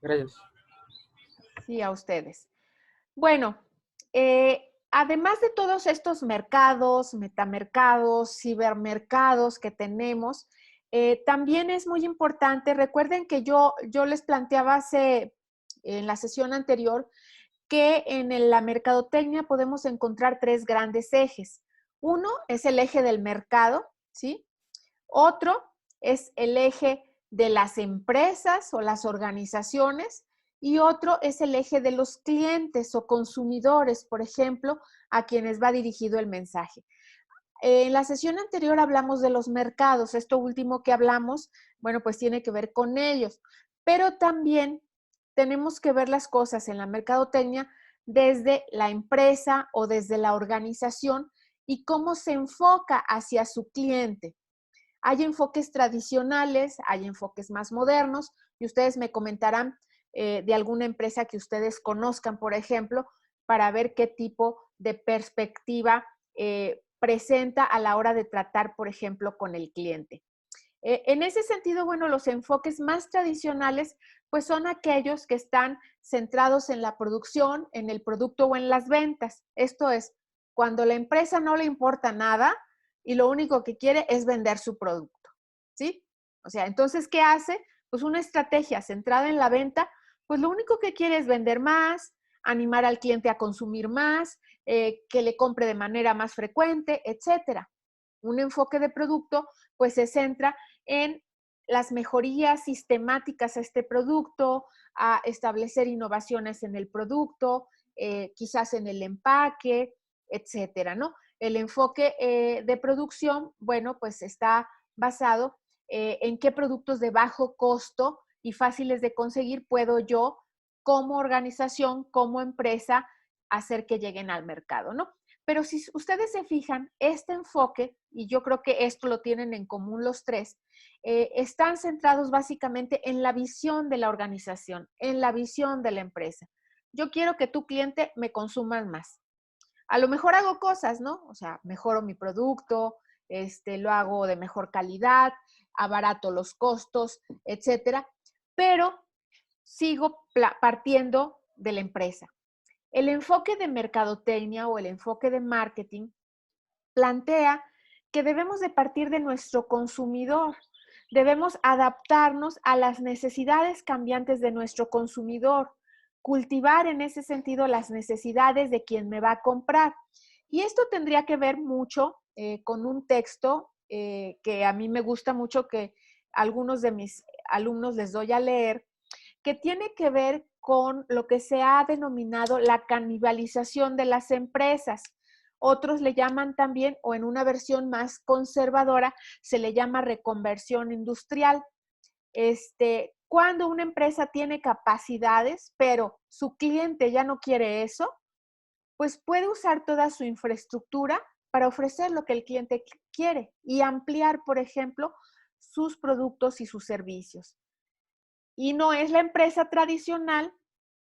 Gracias. Sí, a ustedes. Bueno, además de todos estos mercados, metamercados, cibermercados que tenemos, también es muy importante, recuerden que yo les planteaba en la sesión anterior, que la mercadotecnia podemos encontrar tres grandes ejes. Uno es el eje del mercado, ¿sí? Otro es el eje de las empresas o las organizaciones y otro es el eje de los clientes o consumidores, por ejemplo, a quienes va dirigido el mensaje. En la sesión anterior hablamos de los mercados. Esto último que hablamos, bueno, pues tiene que ver con ellos. Pero también tenemos que ver las cosas en la mercadotecnia desde la empresa o desde la organización y cómo se enfoca hacia su cliente. Hay enfoques tradicionales, hay enfoques más modernos y ustedes me comentarán de alguna empresa que ustedes conozcan, por ejemplo, para ver qué tipo de perspectiva presenta a la hora de tratar, por ejemplo, con el cliente. En ese sentido, bueno, los enfoques más tradicionales, pues son aquellos que están centrados en la producción, en el producto o en las ventas. Esto es, cuando la empresa no le importa nada y lo único que quiere es vender su producto, ¿sí? O sea, entonces, ¿qué hace? Pues una estrategia centrada en la venta, pues lo único que quiere es vender más, animar al cliente a consumir más, que le compre de manera más frecuente, etcétera. Un enfoque de producto, pues se centra en las mejorías sistemáticas a este producto, a establecer innovaciones en el producto, quizás en el empaque, etcétera, ¿no? El enfoque de producción, bueno, pues está basado en qué productos de bajo costo y fáciles de conseguir puedo yo, como organización, como empresa, hacer que lleguen al mercado, ¿no? Pero si ustedes se fijan, este enfoque, y yo creo que esto lo tienen en común los tres, están centrados básicamente en la visión de la organización, en la visión de la empresa. Yo quiero que tu cliente me consumas más. A lo mejor hago cosas, ¿no? O sea, mejoro mi producto, lo hago de mejor calidad, abarato los costos, etcétera, pero sigo partiendo de la empresa. El enfoque de mercadotecnia o el enfoque de marketing plantea que debemos de partir de nuestro consumidor, debemos adaptarnos a las necesidades cambiantes de nuestro consumidor, cultivar en ese sentido las necesidades de quien me va a comprar. Y esto tendría que ver mucho con un texto que a mí me gusta mucho, que a algunos de mis alumnos les doy a leer, que tiene que ver con lo que se ha denominado la canibalización de las empresas. Otros le llaman también, o en una versión más conservadora, se le llama reconversión industrial. Cuando una empresa tiene capacidades, pero su cliente ya no quiere eso, pues puede usar toda su infraestructura para ofrecer lo que el cliente quiere y ampliar, por ejemplo, sus productos y sus servicios. Y no es la empresa tradicional,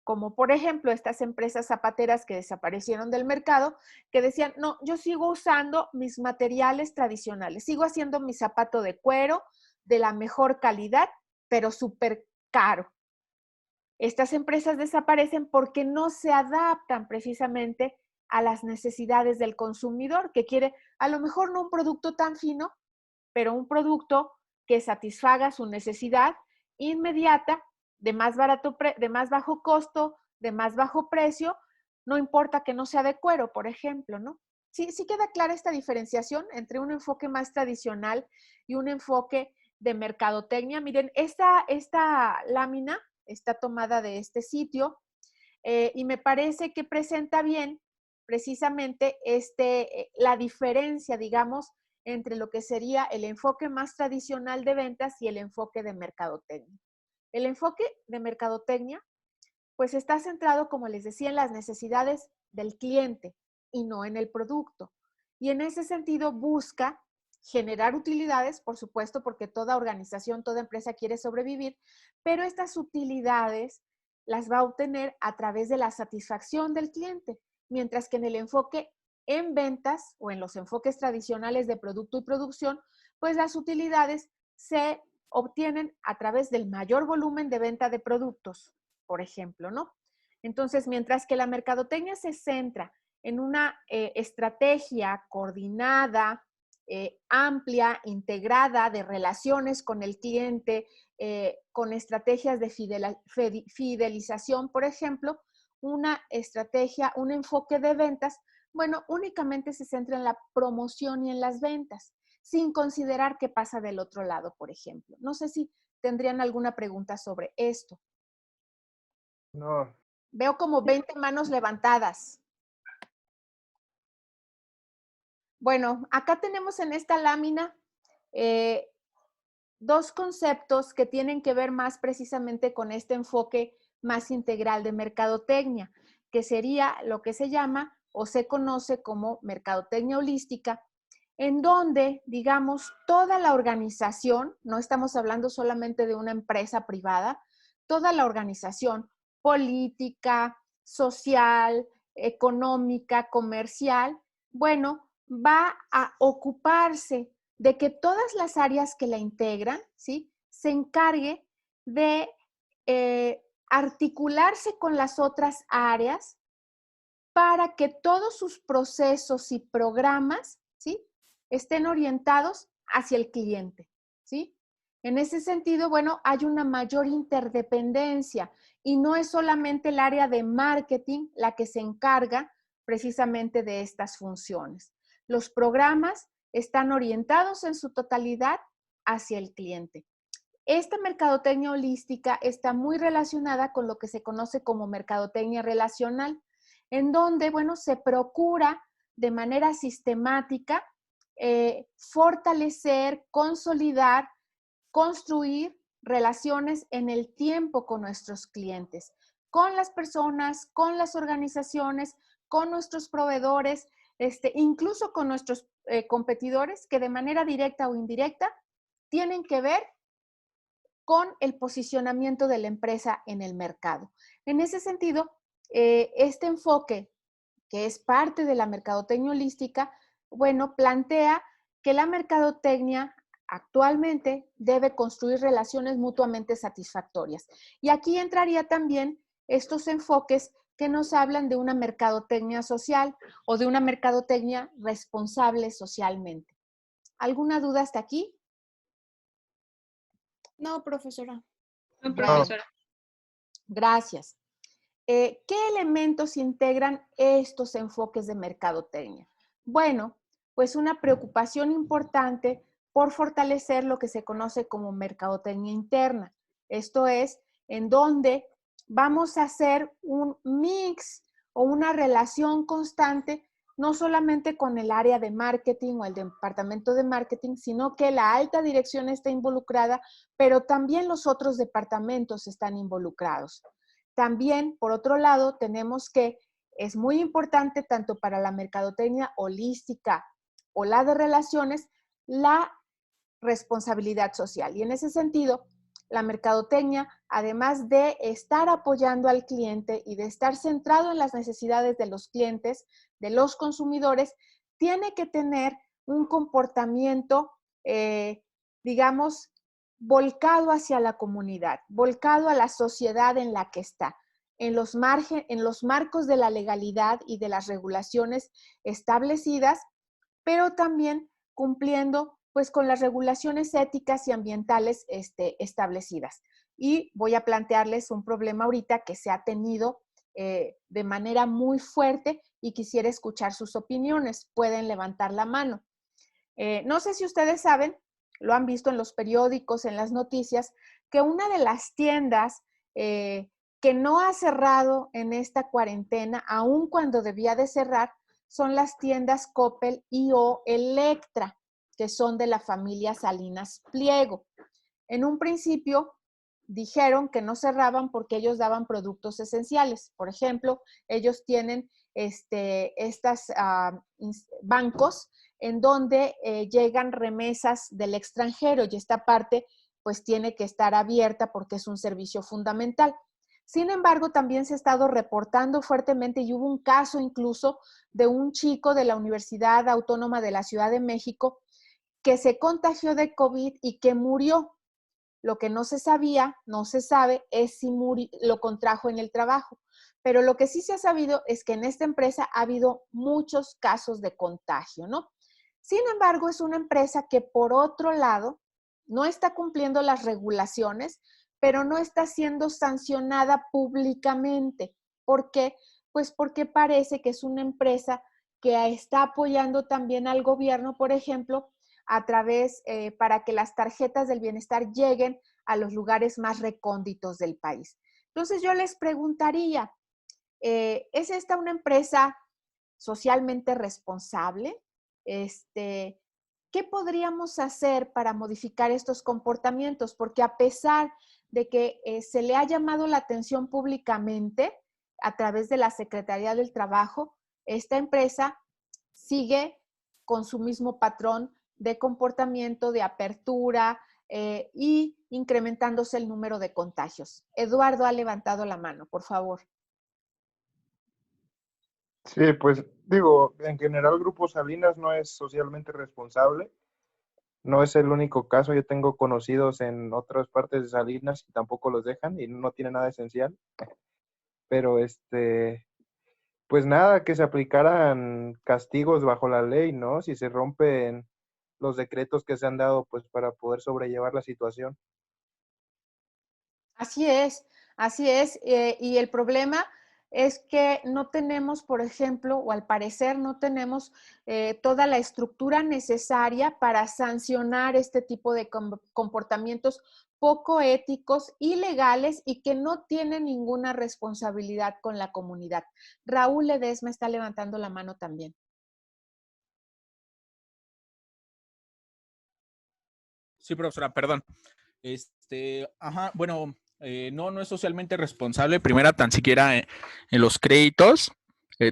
como por ejemplo estas empresas zapateras que desaparecieron del mercado, que decían, no, yo sigo usando mis materiales tradicionales, sigo haciendo mi zapato de cuero de la mejor calidad, pero súper caro. Estas empresas desaparecen porque no se adaptan precisamente a las necesidades del consumidor, que quiere a lo mejor no un producto tan fino, pero un producto que satisfaga su necesidad inmediata, de más bajo costo, de más bajo precio, no importa que no sea de cuero, por ejemplo, ¿no? Sí queda clara esta diferenciación entre un enfoque más tradicional y un enfoque de mercadotecnia. Miren, esta lámina está tomada de este sitio y me parece que presenta bien precisamente la diferencia, digamos, entre lo que sería el enfoque más tradicional de ventas y el enfoque de mercadotecnia. El enfoque de mercadotecnia, pues está centrado, como les decía, en las necesidades del cliente y no en el producto. Y en ese sentido busca generar utilidades, por supuesto, porque toda organización, toda empresa quiere sobrevivir, pero estas utilidades las va a obtener a través de la satisfacción del cliente, mientras que en el enfoque en ventas o en los enfoques tradicionales de producto y producción, pues las utilidades se obtienen a través del mayor volumen de venta de productos. por ejemplo, ¿no? Entonces, mientras que la mercadotecnia se centra en una estrategia coordinada, amplia, integrada de relaciones con el cliente, con estrategias de fidelización, por ejemplo, una estrategia, un enfoque de ventas, bueno, únicamente se centra en la promoción y en las ventas, sin considerar qué pasa del otro lado, por ejemplo. No sé si tendrían alguna pregunta sobre esto. No. Veo como 20 manos levantadas. Bueno, acá tenemos en esta lámina eh, dos conceptos que tienen que ver más precisamente con este enfoque más integral de mercadotecnia, que sería lo que se llama o se conoce como mercadotecnia holística, en donde, digamos, toda la organización, no estamos hablando solamente de una empresa privada, toda la organización política, social, económica, comercial, bueno, va a ocuparse de que todas las áreas que la integran, ¿sí? Se encargue de articularse con las otras áreas para que todos sus procesos y programas, ¿sí? Estén orientados hacia el cliente, ¿sí? En ese sentido, bueno, hay una mayor interdependencia y no es solamente el área de marketing la que se encarga precisamente de estas funciones. Los programas están orientados en su totalidad hacia el cliente. Esta mercadotecnia holística está muy relacionada con lo que se conoce como mercadotecnia relacional, en donde, bueno, se procura de manera sistemática fortalecer, consolidar, construir relaciones en el tiempo con nuestros clientes, con las personas, con las organizaciones, con nuestros proveedores, incluso con nuestros competidores que de manera directa o indirecta tienen que ver con el posicionamiento de la empresa en el mercado. En ese sentido, este enfoque, que es parte de la mercadotecnia holística, bueno, plantea que la mercadotecnia actualmente debe construir relaciones mutuamente satisfactorias. Y aquí entraría también estos enfoques que nos hablan de una mercadotecnia social o de una mercadotecnia responsable socialmente. ¿Alguna duda hasta aquí? No, profesora. No, profesora. Gracias. ¿Qué elementos integran estos enfoques de mercadotecnia? Bueno, pues una preocupación importante por fortalecer lo que se conoce como mercadotecnia interna. Esto es, en donde vamos a hacer un mix o una relación constante, no solamente con el área de marketing o el departamento de marketing, sino que la alta dirección está involucrada, pero también los otros departamentos están involucrados. También, por otro lado, tenemos que es muy importante tanto para la mercadotecnia holística o la de relaciones, la responsabilidad social. Y en ese sentido, la mercadotecnia, además de estar apoyando al cliente y de estar centrado en las necesidades de los clientes, de los consumidores, tiene que tener un comportamiento, digamos, volcado hacia la comunidad, volcado a la sociedad en la que está, en los marcos de la legalidad y de las regulaciones establecidas, pero también cumpliendo pues con las regulaciones éticas y ambientales establecidas. Y voy a plantearles un problema ahorita que se ha tenido de manera muy fuerte y quisiera escuchar sus opiniones. Pueden levantar la mano. No sé si ustedes saben, lo han visto en los periódicos, en las noticias, que una de las tiendas que no ha cerrado en esta cuarentena, aun cuando debía de cerrar, son las tiendas Coppel y o Electra, que son de la familia Salinas Pliego. En un principio dijeron que no cerraban porque ellos daban productos esenciales. Por ejemplo, ellos tienen estas bancos en donde llegan remesas del extranjero y esta parte pues tiene que estar abierta porque es un servicio fundamental. Sin embargo, también se ha estado reportando fuertemente y hubo un caso incluso de un chico de la Universidad Autónoma de la Ciudad de México que se contagió de COVID y que murió. Lo que no se sabía, no se sabe, es si lo contrajo en el trabajo. Pero lo que sí se ha sabido es que en esta empresa ha habido muchos casos de contagio, ¿no? Sin embargo, es una empresa que por otro lado no está cumpliendo las regulaciones, pero no está siendo sancionada públicamente. ¿Por qué? Pues porque parece que es una empresa que está apoyando también al gobierno, por ejemplo, a través para que las tarjetas del bienestar lleguen a los lugares más recónditos del país. Entonces yo les preguntaría, ¿es esta una empresa socialmente responsable? ¿Qué podríamos hacer para modificar estos comportamientos? Porque a pesar de que se le ha llamado la atención públicamente a través de la Secretaría del Trabajo, esta empresa sigue con su mismo patrón de comportamiento, de apertura y incrementándose el número de contagios. Eduardo ha levantado la mano, por favor. Sí, pues digo, en general Grupo Salinas no es socialmente responsable. No es el único caso. Yo tengo conocidos en otras partes de Salinas y tampoco los dejan y no tiene nada esencial. Pero pues nada, que se aplicaran castigos bajo la ley, ¿no? Si se rompen los decretos que se han dado, pues para poder sobrellevar la situación. Así es, así es. Y el problema es que no tenemos, por ejemplo, o al parecer no tenemos toda la estructura necesaria para sancionar este tipo de comportamientos poco éticos, ilegales y que no tienen ninguna responsabilidad con la comunidad. Raúl Ledesma está levantando la mano también. Sí, profesora, perdón. Bueno, no es socialmente responsable. Primera, tan siquiera en los créditos.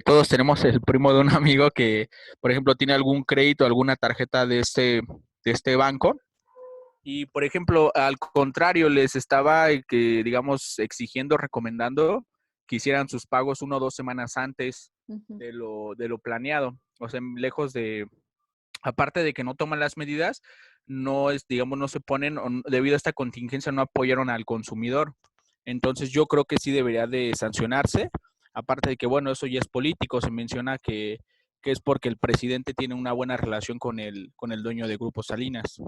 Todos tenemos el primo de un amigo que, por ejemplo, tiene algún crédito, alguna tarjeta de este banco. Y, por ejemplo, al contrario, les estaba, digamos, exigiendo, recomendando que hicieran sus pagos 1 o 2 semanas antes Ujú. de lo planeado. O sea, lejos de, aparte de que no toman las medidas, no es, digamos, no se ponen, debido a esta contingencia, no apoyaron al consumidor. Entonces yo creo que sí debería de sancionarse, aparte de que, bueno, eso ya es político, se menciona que es porque el presidente tiene una buena relación con el dueño de Grupo Salinas.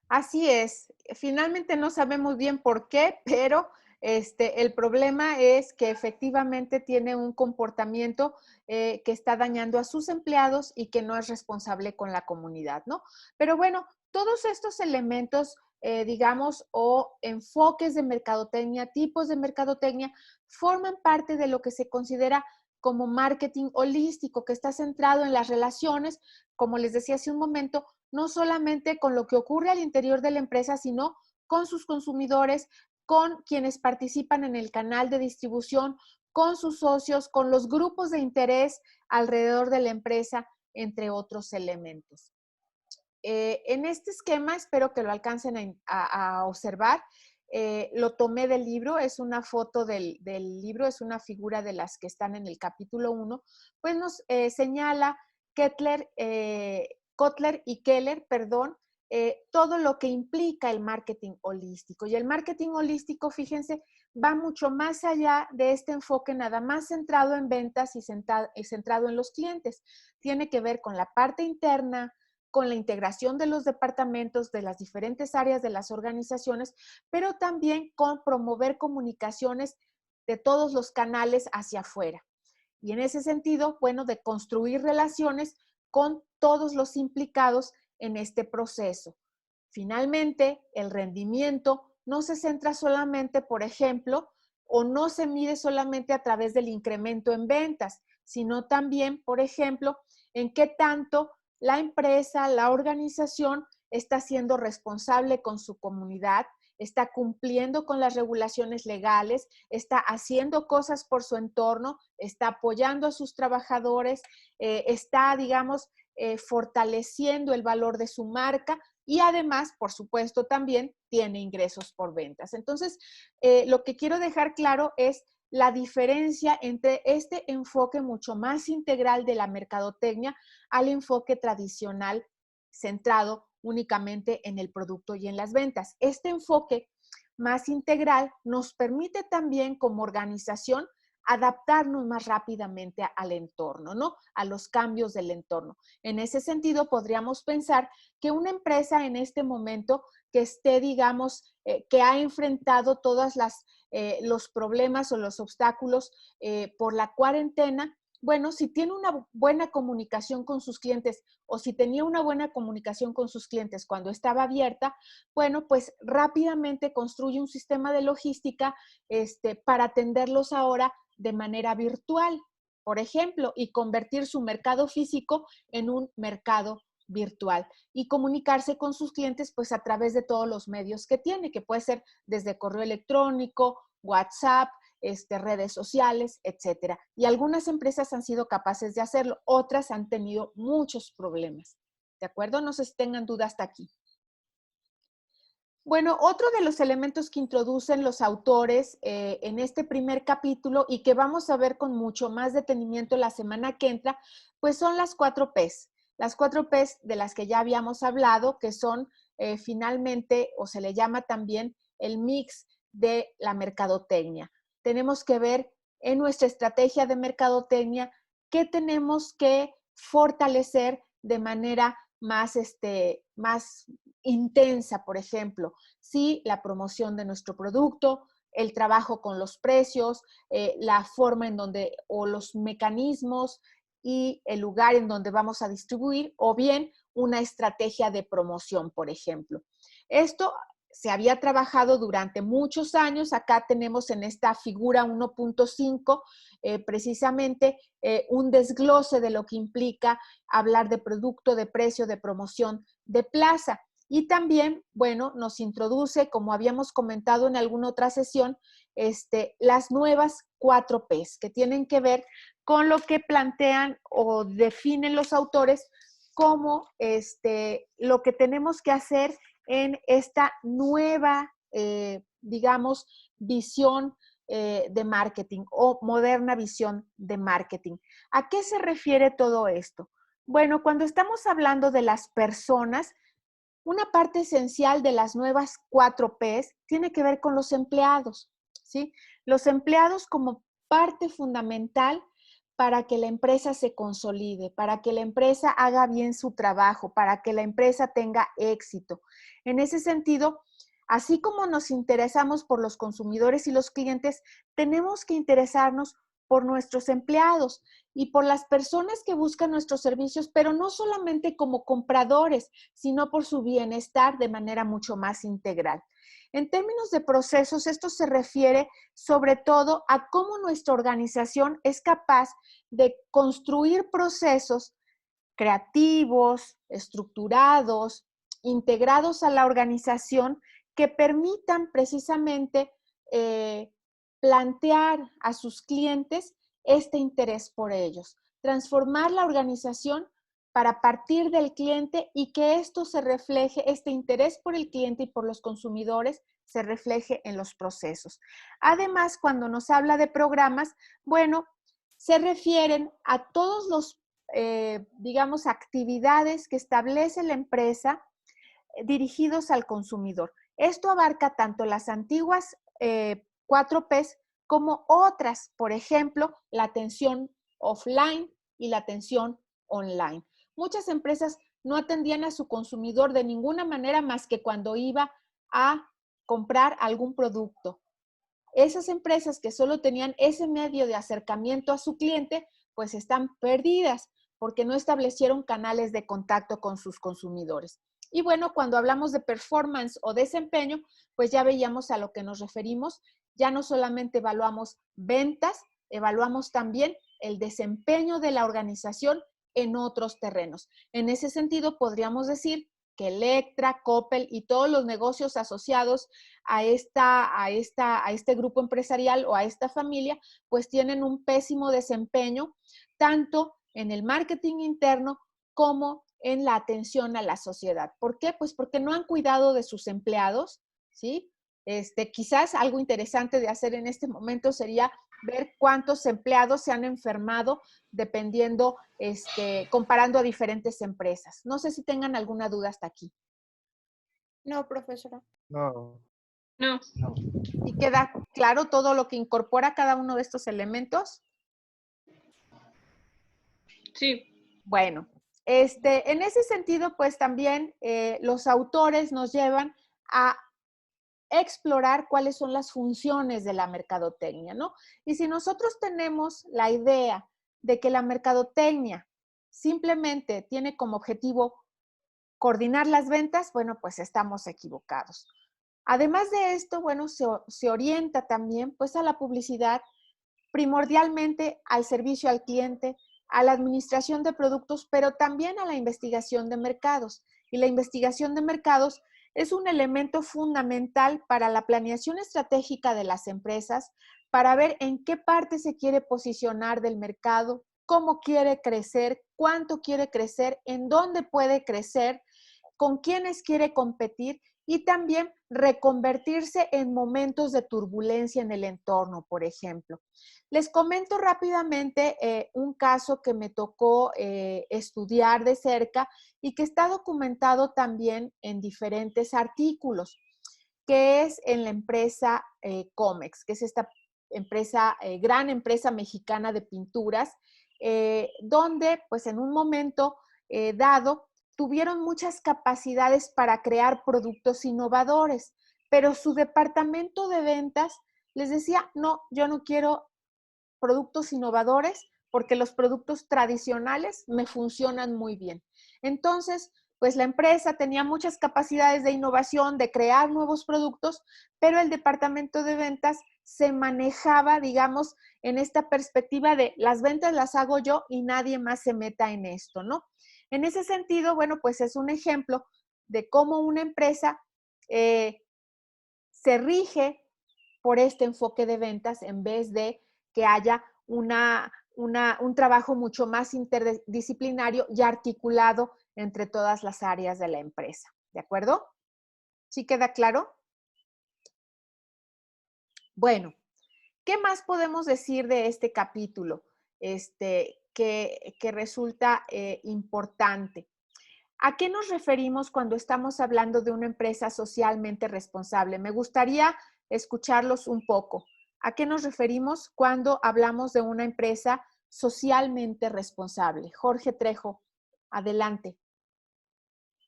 Así es. Finalmente no sabemos bien por qué, pero el problema es que efectivamente tiene un comportamiento que está dañando a sus empleados y que no es responsable con la comunidad, ¿no? Pero bueno, todos estos elementos, digamos, o enfoques de mercadotecnia, tipos de mercadotecnia, forman parte de lo que se considera como marketing holístico, que está centrado en las relaciones, como les decía hace un momento, no solamente con lo que ocurre al interior de la empresa, sino con sus consumidores, con quienes participan en el canal de distribución, con sus socios, con los grupos de interés alrededor de la empresa, entre otros elementos. En este esquema, espero que lo alcancen a observar. Lo tomé del libro, es una foto del libro, es una figura de las que están en el capítulo 1, pues nos señala Kotler y Keller, perdón, todo lo que implica el marketing holístico. Y el marketing holístico, fíjense, va mucho más allá de este enfoque nada más centrado en ventas y centrado en los clientes. Tiene que ver con la parte interna, con la integración de los departamentos de las diferentes áreas de las organizaciones, pero también con promover comunicaciones de todos los canales hacia afuera. Y en ese sentido, bueno, de construir relaciones con todos los implicados en este proceso. Finalmente, el rendimiento no se centra solamente, por ejemplo, o no se mide solamente a través del incremento en ventas, sino también, por ejemplo, en qué tanto la empresa, la organización está siendo responsable con su comunidad, está cumpliendo con las regulaciones legales, está haciendo cosas por su entorno, está apoyando a sus trabajadores, está, digamos, fortaleciendo el valor de su marca y además, por supuesto, también tiene ingresos por ventas. Entonces, lo que quiero dejar claro es la diferencia entre este enfoque mucho más integral de la mercadotecnia al enfoque tradicional centrado únicamente en el producto y en las ventas. Este enfoque más integral nos permite también como organización adaptarnos más rápidamente al entorno, ¿no? A los cambios del entorno. En ese sentido, podríamos pensar que una empresa en este momento que esté, digamos, que ha enfrentado todos los problemas o los obstáculos por la cuarentena, bueno, si tiene una buena comunicación con sus clientes o si tenía una buena comunicación con sus clientes cuando estaba abierta, bueno, pues rápidamente construye un sistema de logística para atenderlos ahora de manera virtual, por ejemplo, y convertir su mercado físico en un mercado virtual y comunicarse con sus clientes pues a través de todos los medios que tiene, que puede ser desde correo electrónico, WhatsApp, redes sociales, etcétera. Y algunas empresas han sido capaces de hacerlo, otras han tenido muchos problemas. ¿De acuerdo? No sé si tengan duda hasta aquí. Bueno, otro de los elementos que introducen los autores en este primer capítulo y que vamos a ver con mucho más detenimiento la semana que entra, pues son las 4 Ps. Las 4 Ps de las que ya habíamos hablado, que son finalmente, o se le llama también el mix de la mercadotecnia. Tenemos que ver en nuestra estrategia de mercadotecnia qué tenemos que fortalecer de manera más intensa, por ejemplo, sí, la promoción de nuestro producto, el trabajo con los precios, la forma en donde, o los mecanismos y el lugar en donde vamos a distribuir, o bien una estrategia de promoción, por ejemplo. Esto se había trabajado durante muchos años. Acá tenemos en esta figura 1.5 precisamente un desglose de lo que implica hablar de producto, de precio, de promoción, de plaza. Y también, bueno, nos introduce, como habíamos comentado en alguna otra sesión, las nuevas 4 Ps, que tienen que ver con lo que plantean o definen los autores como lo que tenemos que hacer en esta nueva, digamos, visión de marketing o moderna visión de marketing. ¿A qué se refiere todo esto? Bueno, cuando estamos hablando de las personas, una parte esencial de las nuevas 4 Ps tiene que ver con los empleados, ¿sí? Los empleados como parte fundamental para que la empresa se consolide, para que la empresa haga bien su trabajo, para que la empresa tenga éxito. En ese sentido, así como nos interesamos por los consumidores y los clientes, tenemos que interesarnos por nuestros empleados y por las personas que buscan nuestros servicios, pero no solamente como compradores, sino por su bienestar de manera mucho más integral. En términos de procesos, esto se refiere sobre todo a cómo nuestra organización es capaz de construir procesos creativos, estructurados, integrados a la organización que permitan precisamente plantear a sus clientes este interés por ellos, transformar la organización para partir del cliente y que esto se refleje, este interés por el cliente y por los consumidores se refleje en los procesos. Además, cuando nos habla de programas, bueno, se refieren a todos los, digamos, actividades que establece la empresa dirigidos al consumidor. Esto abarca tanto las antiguas 4 Ps como otras, por ejemplo, la atención offline y la atención online. Muchas empresas no atendían a su consumidor de ninguna manera más que cuando iba a comprar algún producto. Esas empresas que solo tenían ese medio de acercamiento a su cliente, pues están perdidas porque no establecieron canales de contacto con sus consumidores. Y bueno, cuando hablamos de performance o desempeño, pues ya veíamos a lo que nos referimos. Ya no solamente evaluamos ventas, evaluamos también el desempeño de la organización en otros terrenos. En ese sentido, podríamos decir que Electra, Coppel y todos los negocios asociados a este grupo empresarial o a esta familia, pues tienen un pésimo desempeño, tanto en el marketing interno como en la atención a la sociedad. ¿Por qué? Pues porque no han cuidado de sus empleados, ¿sí? Quizás algo interesante de hacer en este momento sería ver cuántos empleados se han enfermado dependiendo, comparando a diferentes empresas. No sé si tengan alguna duda hasta aquí. No, profesora. No. No. ¿Y queda claro todo lo que incorpora cada uno de estos elementos? Sí. Bueno, en ese sentido, pues también los autores nos llevan a explorar cuáles son las funciones de la mercadotecnia, ¿no? Y si nosotros tenemos la idea de que la mercadotecnia simplemente tiene como objetivo coordinar las ventas, bueno, pues estamos equivocados. Además de esto, bueno, se orienta también pues a la publicidad, primordialmente al servicio al cliente, a la administración de productos, pero también a la investigación de mercados. Y la investigación de mercados es un elemento fundamental para la planeación estratégica de las empresas, para ver en qué parte se quiere posicionar del mercado, cómo quiere crecer, cuánto quiere crecer, en dónde puede crecer, con quiénes quiere competir y también reconvertirse en momentos de turbulencia en el entorno, por ejemplo. Les comento rápidamente un caso que me tocó estudiar de cerca y que está documentado también en diferentes artículos, que es en la empresa Comex, que es esta empresa, gran empresa mexicana de pinturas, donde pues en un momento dado tuvieron muchas capacidades para crear productos innovadores, pero su departamento de ventas les decía, no, yo no quiero productos innovadores porque los productos tradicionales me funcionan muy bien. Entonces, pues la empresa tenía muchas capacidades de innovación, de crear nuevos productos, pero el departamento de ventas se manejaba, digamos, en esta perspectiva de las ventas las hago yo y nadie más se meta en esto, ¿no? En ese sentido, bueno, pues es un ejemplo de cómo una empresa se rige por este enfoque de ventas en vez de que haya un trabajo mucho más interdisciplinario y articulado entre todas las áreas de la empresa. ¿De acuerdo? ¿Sí queda claro? Bueno, ¿qué más podemos decir de este capítulo que resulta importante? ¿A qué nos referimos cuando estamos hablando de una empresa socialmente responsable? Me gustaría escucharlos un poco. ¿A qué nos referimos cuando hablamos de una empresa socialmente responsable? Jorge Trejo, adelante.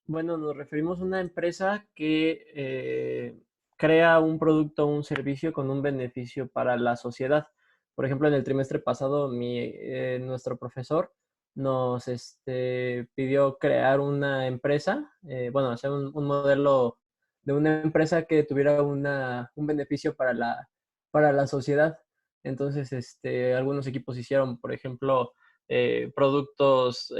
Bueno, nos referimos a una empresa que crea un producto o un servicio con un beneficio para la sociedad. Por ejemplo, en el trimestre pasado, nuestro profesor nos pidió crear una empresa, bueno, hacer un modelo de una empresa que tuviera un beneficio para la sociedad. Entonces, algunos equipos hicieron, por ejemplo, productos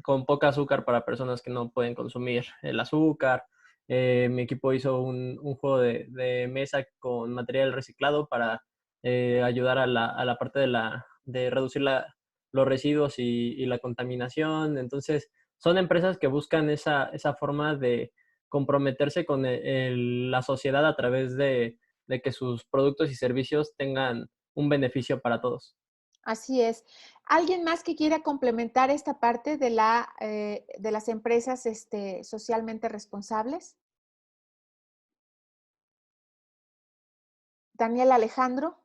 con poca azúcar para personas que no pueden consumir el azúcar. Mi equipo hizo un juego de mesa con material reciclado para ayudar a la parte de reducir los residuos y la contaminación. Entonces, son empresas que buscan esa forma de comprometerse con la sociedad a través de que sus productos y servicios tengan un beneficio para todos. Así es. ¿Alguien más que quiera complementar esta parte de las empresas socialmente responsables? Daniel Alejandro.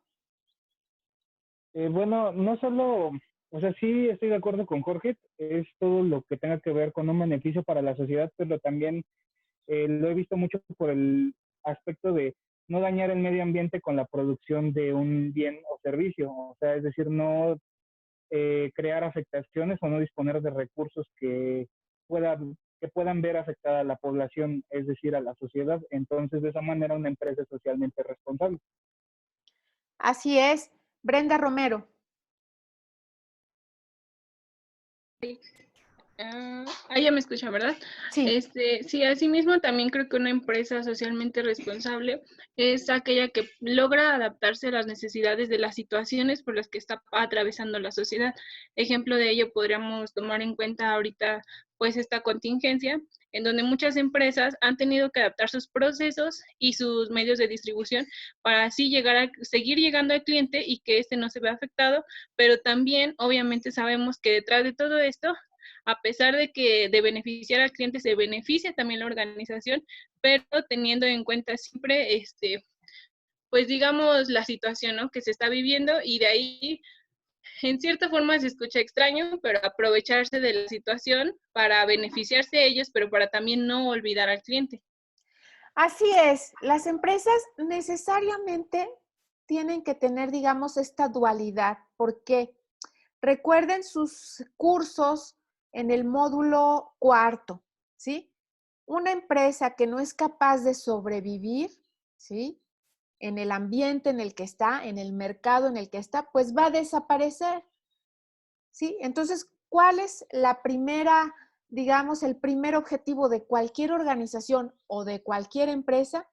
Bueno, no solo, o sea, sí estoy de acuerdo con Jorge, es todo lo que tenga que ver con un beneficio para la sociedad, pero también lo he visto mucho por el aspecto de no dañar el medio ambiente con la producción de un bien o servicio, o sea, es decir, no crear afectaciones o no disponer de recursos que puedan ver afectada a la población, es decir, a la sociedad. Entonces, de esa manera, una empresa es socialmente responsable. Así es. Brenda Romero. Ya me escucha, ¿verdad? Sí. Sí, asimismo también creo que una empresa socialmente responsable es aquella que logra adaptarse a las necesidades de las situaciones por las que está atravesando la sociedad. Ejemplo de ello podríamos tomar en cuenta ahorita pues esta contingencia en donde muchas empresas han tenido que adaptar sus procesos y sus medios de distribución para así seguir llegando al cliente y que éste no se vea afectado, pero también obviamente sabemos que detrás de todo esto A pesar de que de beneficiar al cliente se beneficia también la organización, pero teniendo en cuenta siempre, pues digamos, la situación, ¿no?, que se está viviendo, y de ahí, en cierta forma se escucha extraño, pero aprovecharse de la situación para beneficiarse a ellos, pero para también no olvidar al cliente. Así es, las empresas necesariamente tienen que tener, digamos, esta dualidad, porque recuerden sus cursos en el módulo cuarto, ¿sí? Una empresa que no es capaz de sobrevivir, ¿sí?, en el ambiente en el que está, en el mercado en el que está, pues va a desaparecer, ¿sí? Entonces, ¿cuál es la primera, digamos, el primer objetivo de cualquier organización o de cualquier empresa?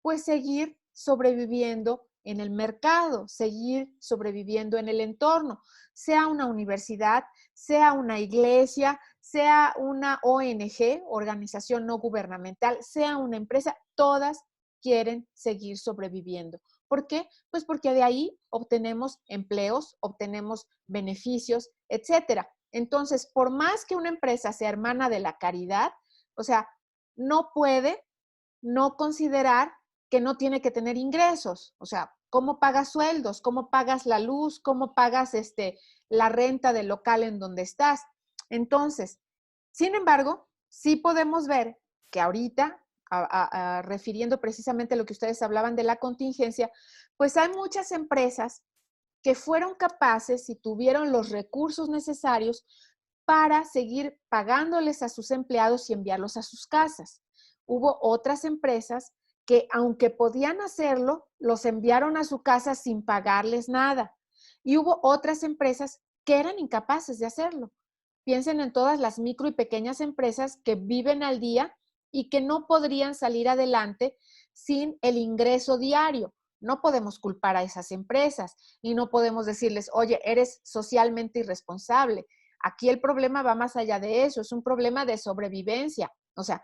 Pues seguir sobreviviendo en el mercado, seguir sobreviviendo en el entorno, sea una universidad, sea una iglesia, sea una ONG, organización no gubernamental, sea una empresa, todas quieren seguir sobreviviendo. ¿Por qué? Pues porque de ahí obtenemos empleos, obtenemos beneficios, etcétera. Entonces, por más que una empresa sea hermana de la caridad, o sea, no puede no considerar que no tiene que tener ingresos. O sea, ¿cómo pagas sueldos? ¿Cómo pagas la luz? ¿Cómo pagas la renta del local en donde estás? Entonces, sin embargo, sí podemos ver que ahorita, refiriendo precisamente a lo que ustedes hablaban de la contingencia, pues hay muchas empresas que fueron capaces y tuvieron los recursos necesarios para seguir pagándoles a sus empleados y enviarlos a sus casas. Hubo otras empresas que, aunque podían hacerlo, los enviaron a su casa sin pagarles nada. Y hubo otras empresas que eran incapaces de hacerlo. Piensen en todas las micro y pequeñas empresas que viven al día y que no podrían salir adelante sin el ingreso diario. No podemos culpar a esas empresas y no podemos decirles, oye, eres socialmente irresponsable. Aquí el problema va más allá de eso, es un problema de sobrevivencia. O sea,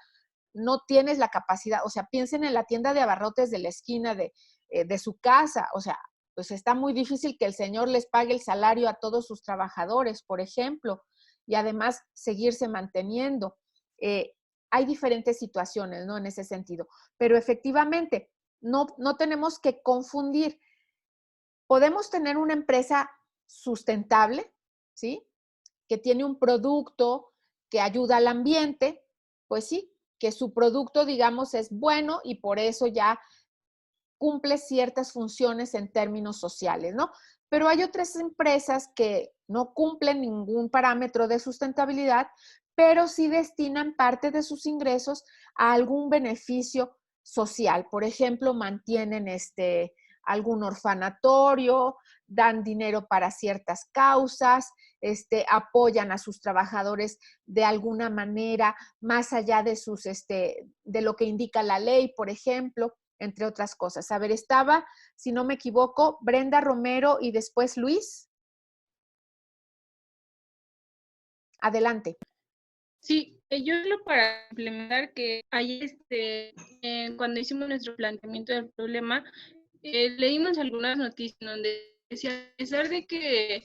no tienes la capacidad, o sea, piensen en la tienda de abarrotes de la esquina de su casa, o sea, pues está muy difícil que el señor les pague el salario a todos sus trabajadores, por ejemplo, y además seguirse manteniendo. Hay diferentes situaciones, ¿no? En ese sentido, pero efectivamente, no tenemos que confundir. Podemos tener una empresa sustentable, ¿sí?, que tiene un producto que ayuda al ambiente, pues sí, que su producto, digamos, es bueno y por eso ya cumple ciertas funciones en términos sociales, ¿no? Pero hay otras empresas que no cumplen ningún parámetro de sustentabilidad, pero sí destinan parte de sus ingresos a algún beneficio social. Por ejemplo, mantienen algún orfanatorio, dan dinero para ciertas causas, apoyan a sus trabajadores de alguna manera, más allá de de lo que indica la ley, por ejemplo, entre otras cosas. A ver, estaba, si no me equivoco, Brenda Romero y después Luis. Adelante. Sí, yo lo para implementar que hay cuando hicimos nuestro planteamiento del problema, leímos algunas noticias donde decía, a pesar de que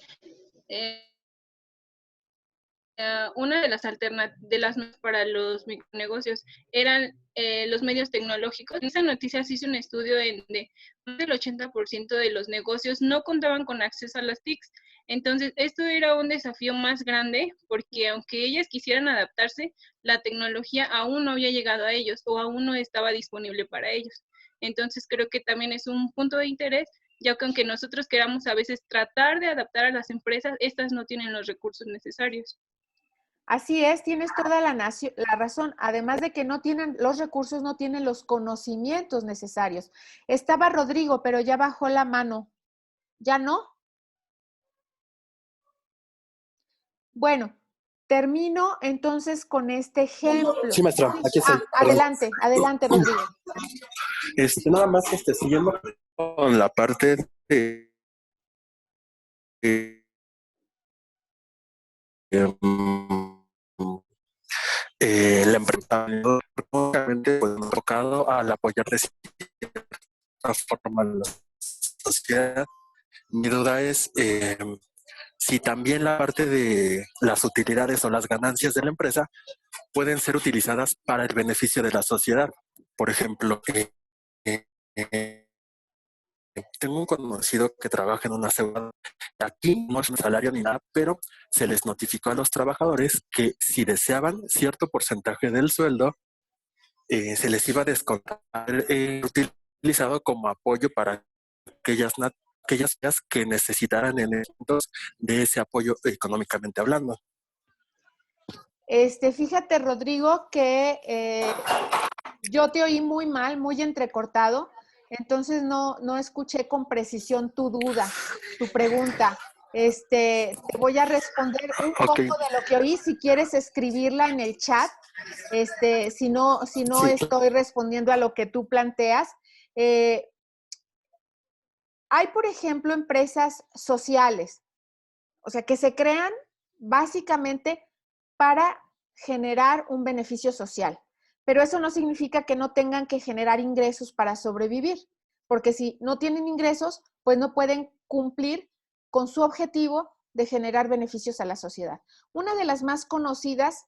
una de las alternativas para los micronegocios eran los medios tecnológicos. En esa noticia se hizo un estudio donde más del 80% de los negocios no contaban con acceso a las TICs. Entonces, esto era un desafío más grande porque aunque ellas quisieran adaptarse, la tecnología aún no había llegado a ellos o aún no estaba disponible para ellos. Entonces, creo que también es un punto de interés, ya que aunque nosotros queramos a veces tratar de adaptar a las empresas, estas no tienen los recursos necesarios. Así es, tienes toda la razón. Además de que no tienen los recursos, no tienen los conocimientos necesarios. Estaba Rodrigo, pero ya bajó la mano. ¿Ya no? Bueno, termino entonces con este ejemplo. Sí, maestra, aquí estoy. Adelante, adelante, Rodrigo. Nada más siguiendo con la parte de la empresa, obviamente, pues, enfocado al apoyar de cierta forma a la sociedad. Mi duda es, si también la parte de las utilidades o las ganancias de la empresa pueden ser utilizadas para el beneficio de la sociedad. Por ejemplo, eh, eh, tengo un conocido que trabaja en una aseguradora. Aquí no es un salario ni nada, pero se les notificó a los trabajadores que si deseaban cierto porcentaje del sueldo, se les iba a descontar utilizado como apoyo para aquellas que necesitaran en eventos de ese apoyo económicamente hablando. Fíjate, Rodrigo, que yo te oí muy mal, muy entrecortado, entonces no escuché con precisión tu duda, tu pregunta. Te voy a responder un poco Okay. de lo que oí, si quieres escribirla en el chat, si no Sí. estoy respondiendo a lo que tú planteas. Hay, por ejemplo, empresas sociales, o sea, que se crean básicamente para generar un beneficio social. Pero eso no significa que no tengan que generar ingresos para sobrevivir, porque si no tienen ingresos, pues no pueden cumplir con su objetivo de generar beneficios a la sociedad. Una de las más conocidas,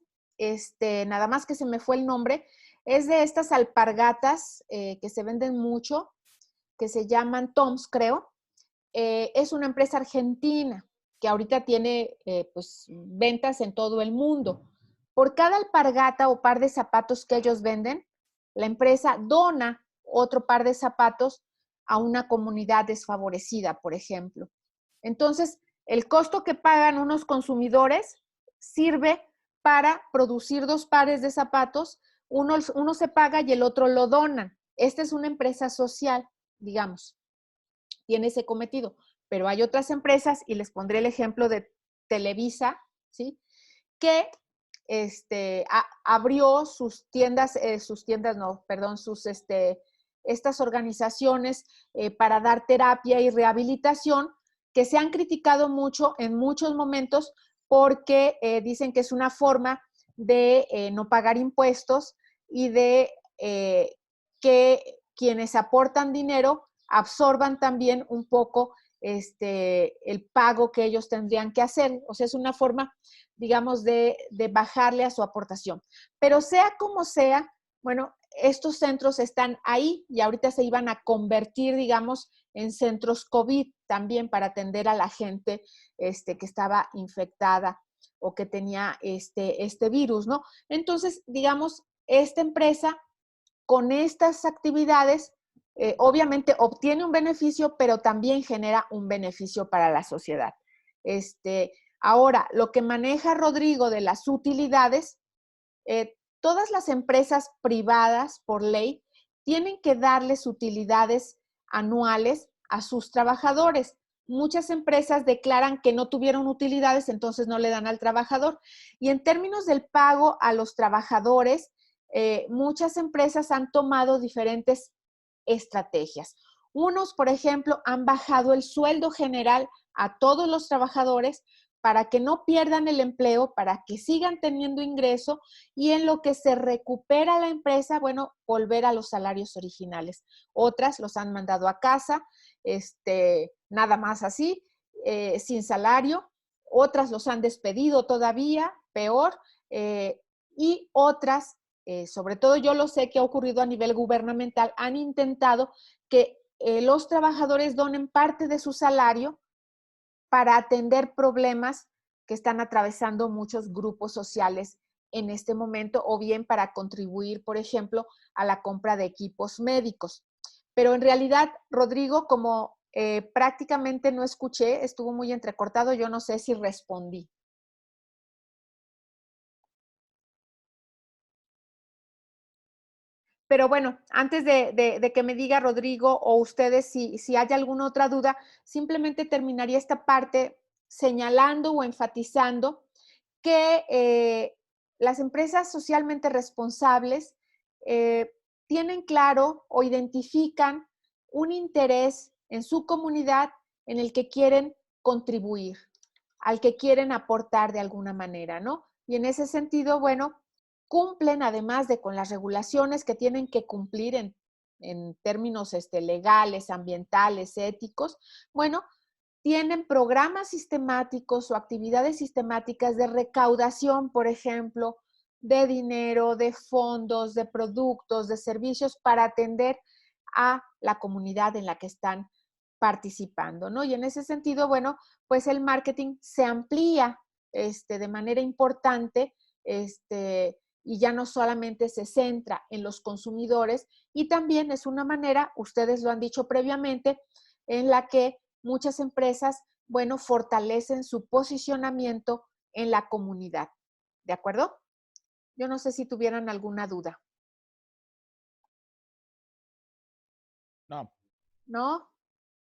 nada más que se me fue el nombre, es de estas alpargatas que se venden mucho, que se llaman Toms, creo. Es una empresa argentina que ahorita tiene pues ventas en todo el mundo. Por cada alpargata o par de zapatos que ellos venden, la empresa dona otro par de zapatos a una comunidad desfavorecida, por ejemplo. Entonces, el costo que pagan unos consumidores sirve para producir 2 pares de zapatos, uno se paga y el otro lo donan. Esta es una empresa social, digamos, tiene ese cometido. Pero hay otras empresas, y les pondré el ejemplo de Televisa, ¿sí? Que abrió sus tiendas, estas organizaciones para dar terapia y rehabilitación, que se han criticado mucho en muchos momentos porque dicen que es una forma de no pagar impuestos y de que quienes aportan dinero absorban también un poco el pago que ellos tendrían que hacer. O sea, es una forma, digamos, de bajarle a su aportación. Pero sea como sea, bueno, estos centros están ahí y ahorita se iban a convertir, digamos, en centros COVID también para atender a la gente que estaba infectada o que tenía este virus, ¿no? Entonces, digamos, esta empresa con estas actividades obviamente obtiene un beneficio, pero también genera un beneficio para la sociedad. Ahora, lo que maneja Rodrigo de las utilidades, todas las empresas privadas por ley tienen que darles utilidades anuales a sus trabajadores. Muchas empresas declaran que no tuvieron utilidades, entonces no le dan al trabajador. Y en términos del pago a los trabajadores, muchas empresas han tomado diferentes estrategias. Unos, por ejemplo, han bajado el sueldo general a todos los trabajadores para que no pierdan el empleo, para que sigan teniendo ingreso y en lo que se recupera la empresa, bueno, volver a los salarios originales. Otras los han mandado a casa, nada más así, sin salario. Otras los han despedido todavía, peor, y otras sobre todo yo lo sé que ha ocurrido a nivel gubernamental, han intentado que los trabajadores donen parte de su salario para atender problemas que están atravesando muchos grupos sociales en este momento o bien para contribuir, por ejemplo, a la compra de equipos médicos. Pero en realidad, Rodrigo, como prácticamente no escuché, estuvo muy entrecortado, yo no sé si respondí. Pero bueno, antes de que me diga Rodrigo o ustedes si hay alguna otra duda, simplemente terminaría esta parte señalando o enfatizando que las empresas socialmente responsables tienen claro o identifican un interés en su comunidad en el que quieren contribuir, al que quieren aportar de alguna manera, ¿no? Y en ese sentido, bueno, cumplen además de con las regulaciones que tienen que cumplir en términos legales, ambientales, éticos, bueno, tienen programas sistemáticos o actividades sistemáticas de recaudación, por ejemplo, de dinero, de fondos, de productos, de servicios para atender a la comunidad en la que están participando, ¿no? Y en ese sentido, bueno, pues el marketing se amplía de manera importante y ya no solamente se centra en los consumidores, y también es una manera, ustedes lo han dicho previamente, en la que muchas empresas, bueno, fortalecen su posicionamiento en la comunidad. ¿De acuerdo? Yo no sé si tuvieran alguna duda. No. ¿No?